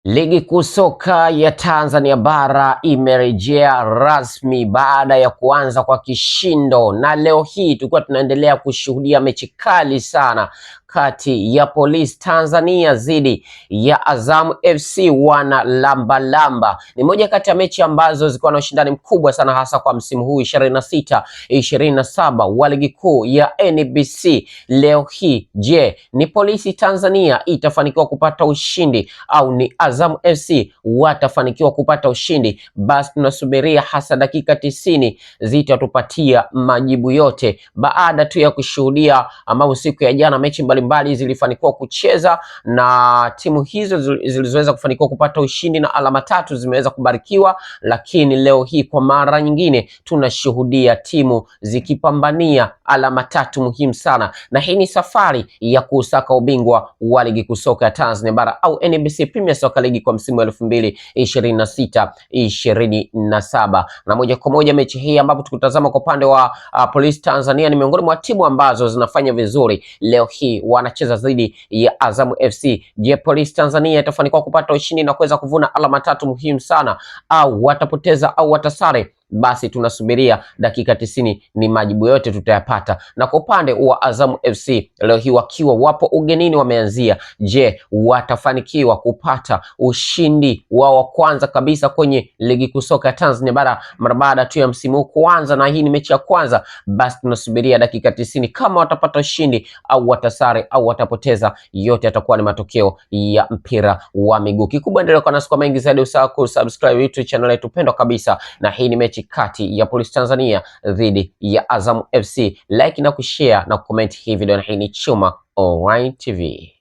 Ligi kuu soka ya Tanzania bara imerejea rasmi baada ya kuanza kwa kishindo, na leo hii tulikuwa tunaendelea kushuhudia mechi kali sana kati ya Police Tanzania dhidi ya Azam FC wana lamba. Ni moja kati ya mechi ambazo zilikuwa na ushindani mkubwa sana, hasa kwa msimu huu 26-27 wa ligi kuu ya NBC. Leo hii, je, ni Police Tanzania itafanikiwa kupata ushindi au ni Azam FC watafanikiwa kupata ushindi? Basi tunasubiria hasa dakika 90 zitatupatia majibu yote, baada tu ya kushuhudia ambao siku ya jana mechi mbalimbali zilifanikiwa kucheza na timu hizo zilizoweza kufanikiwa kupata ushindi na alama 3 zimeweza kubarikiwa. Lakini leo hii kwa mara nyingine tunashuhudia timu zikipambania alama 3 muhimu sana, na hii ni safari ya kusaka ubingwa wa ligi kuu soka ya Tanzania bara au NBC Premier Soccer League kwa msimu wa 2026-27. Na moja kwa moja mechi hii ambapo tukutazama kwa upande wa Police Tanzania, ni miongoni mwa timu ambazo zinafanya vizuri. Leo hii wanacheza dhidi ya Azam FC. Je, Police Tanzania itafanikiwa kupata ushindi na kuweza kuvuna alama 3 muhimu sana, au watapoteza au watasare? Basi tunasubiria dakika 90, ni majibu yote tutayapata. Na kwa upande wa Azam FC leo hii wakiwa wapo ugenini wameanzia, je, watafanikiwa kupata ushindi wao wa kwanza kabisa kwenye ligi kuu soka ya Tanzania bara mara baada tu ya msimu kuanza, na hii ni mechi ya kwanza? Basi tunasubiria dakika 90 kama watapata ushindi au watasare au watapoteza. Yote yatakuwa ni matokeo ya mpira wa miguu. Kikubwa endelea kwa nasi kwa mengi zaidi, usahau kusubscribe YouTube channel yetu pendwa kabisa, na hii ni mechi kati ya Police Tanzania dhidi ya Azam FC. Like na kushare na comment hii video, na hii ni Chuma Online TV.